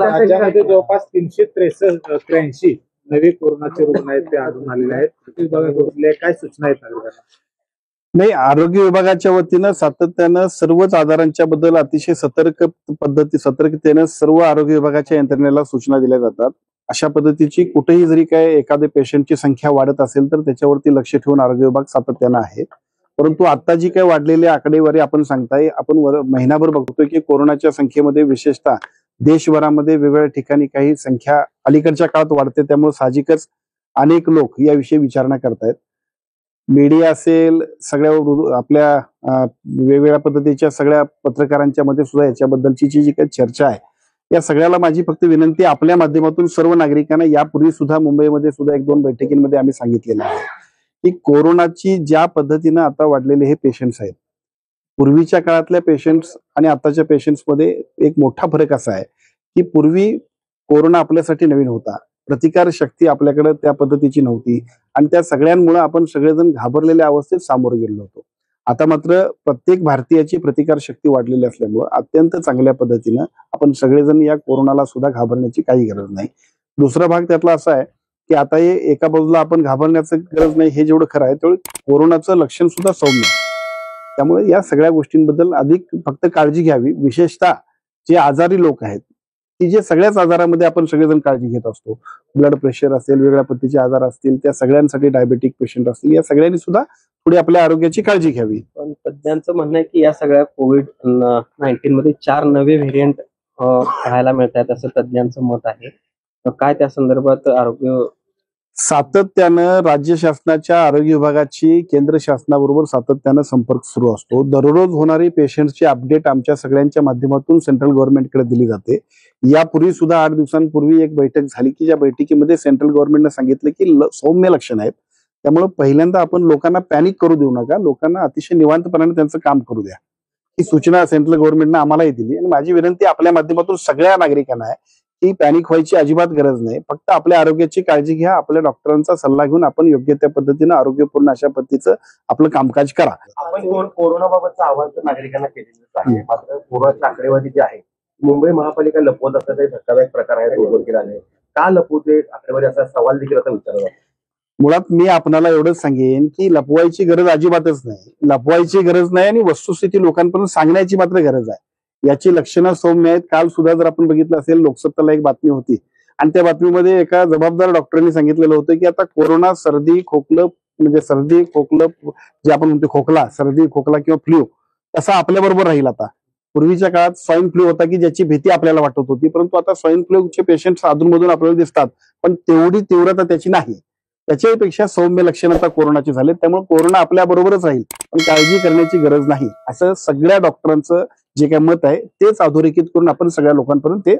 राज्यामध्ये जवळपास 383 नवे कोरोनाचे रुग्ण आहेत ते आढळून आलेले आहेत. काय सूचना आहेत नागरिकांना? नाही, आरोग्य विभागाच्या वतीनं सातत्यानं सर्वच आजारांच्या बद्दल अतिशय सतर्कतेनं सर्व आरोग्य विभागाच्या यंत्रणेला सूचना दिल्या जातात. अशा पद्धतीची कुठेही जरी काय एखाद्या पेशंटची संख्या वाढत असेल तर त्याच्यावरती लक्ष ठेवून आरोग्य विभाग सातत्यानं आहे. परंतु आता जी काही वाढलेली आकडेवारी आपण सांगताय, आपण महिनाभर बघतोय की कोरोनाच्या संख्येमध्ये विशेषतः देशभरामध्ये वेगवेगळ्या ठिकाणी काही संख्या अलीकडच्या काळात वाढते. त्यामुळे साहजिकच अनेक लोक याविषयी विचारणा करतायत. मीडिया असेल, सगळ्या आपल्या वेगवेगळ्या पद्धतीच्या सगळ्या पत्रकारांच्या मध्ये सुद्धा याच्याबद्दलची जी काही चर्चा आहे, या सगळ्याला माझी फक्त विनंती आपल्या माध्यमातून सर्व नागरिकांना, यापूर्वी सुद्धा मुंबईमध्ये सुद्धा 1-2 बैठकींमध्ये आम्ही सांगितलेलं आहे की कोरोनाची ज्या पद्धतीनं आता वाढलेले हे पेशंट्स आहेत, पूर्वीच्या काळातल्या पेशंट्स आणि आताच्या पेशंट्स मध्ये एक मोठा फरक असा आहे की पूर्वी कोरोना आपल्यासाठी नवीन होता, प्रतिकार शक्ती आपल्याकडे त्या पद्धतीची नव्हती आणि त्या सगळ्यांमुळे आपण सगळेजण घाबरलेल्या अवस्थेत सामोरे गेलो होतो. आता मात्र प्रत्येक भारतीयाची प्रतिकार शक्ती वाढलेली असल्यामुळे अत्यंत चांगल्या पद्धतीनं आपण सगळेजण या कोरोनाला सुद्धा घाबरण्याची काही गरज नाही. दुसरा भाग त्यातला असा आहे की आता हे एका बाजूला आपण घाबरण्याचं गरज नाही हे जेवढं खरं आहे, तेवढं कोरोनाचं लक्षण सुद्धा सौम्य. त्यामुळे या सगळ्या गोष्टींबद्दल अधिक फक्त काळजी घ्यावी. विशेषतः जे आजारी लोक आहेत की जे सगळ्याच आजारामध्ये आपण सगळेजण काळजी घेत असतो, ब्लड प्रेशर असेल, वेगळ्या पद्धतीचे आजार असतील, त्या सगळ्यांसाठी डायबेटिक पेशंट असतील, या सगळ्यांनी सुद्धा थोडी आपल्या आरोग्याची काळजी घ्यावी. पण तज्ञांचं म्हणणं आहे की या सगळ्या कोविड-19 मध्ये 4 नवे व्हेरियंट पाहायला मिळत आहेत असं तज्ञांचं मत आहे. काय त्या संदर्भात आरोग्य सातत्यानं राज्य शासनाच्या आरोग्य विभागाची केंद्र शासनाबरोबर सातत्यानं संपर्क सुरू असतो. दररोज होणारी पेशंटची अपडेट आमच्या सगळ्यांच्या माध्यमातून सेंट्रल गव्हर्नमेंटकडे दिली जाते. यापूर्वी सुद्धा 8 दिवसांपूर्वी एक बैठक झाली की ज्या बैठकीमध्ये सेंट्रल गव्हर्नमेंटने सांगितलं की सौम्य लक्षण आहेत, त्यामुळे पहिल्यांदा आपण लोकांना पॅनिक करू देऊ नका, लोकांना अतिशय निवांतपणाने त्यांचं काम करू द्या. ही सूचना सेंट्रल गव्हर्नमेंटने आम्हालाही दिली आणि माझी विनंती आपल्या माध्यमातून सगळ्या नागरिकांना आहे की पॅनिक व्हायची अजिबात गरज नाही. फक्त आपल्या आरोग्याची काळजी घ्या, आपल्या डॉक्टरांचा सल्ला घेऊन आपण योग्य त्या पद्धतीनं आरोग्यपूर्ण अशा पद्धतीचं आपलं कामकाज करा. आपण कोरोनाबाबतचं आवाहन तर नागरिकांना केलेलंच आहे, मात्र कोरोनाची आकडेवारी जी आहे मुंबई महापालिका लपवत असल्याचा एक धक्कादायक प्रकार आहे. उघडकीला का लपवते आकडेवारी असा सवाल देखील आता विचारला. मुळात मी आपणाला एवढंच सांगेन की लपवायची गरज अजिबातच नाही, लपवायची गरज नाही आणि वस्तुस्थिती लोकांपर्यंत सांगण्याची मात्र गरज आहे. याची लक्षणं सौम्य आहेत. काल सुद्धा जर आपण बघितलं असेल, लोकसत्ताला एक बातमी होती आणि त्या बातमीमध्ये एका जबाबदार डॉक्टरांनी सांगितलेलं होतं की आता कोरोना सर्दी खोकलं, म्हणजे सर्दी खोकलं जे आपण म्हणतो खोकला, सर्दी खोकला किंवा फ्लू तसा आपल्या बरोबर राहील. आता पूर्वीच्या काळात स्वाईन फ्लू होता की ज्याची भीती आपल्याला वाटत होती, परंतु आता स्वाईन फ्लूचे पेशंट अधूनमधून आपल्याला दिसतात, पण तेवढी तीव्रता त्याची नाही. त्याच्यापेक्षा सौम्य लक्षण आता कोरोनाची झाले. त्यामुळे कोरोना आपल्या बरोबरच राहील, पण काळजी करण्याची गरज नाही असं सगळ्या डॉक्टरांचं जे काही मत आहे तेच अधोरेखित करून आपण सगळ्या लोकांपर्यंत ते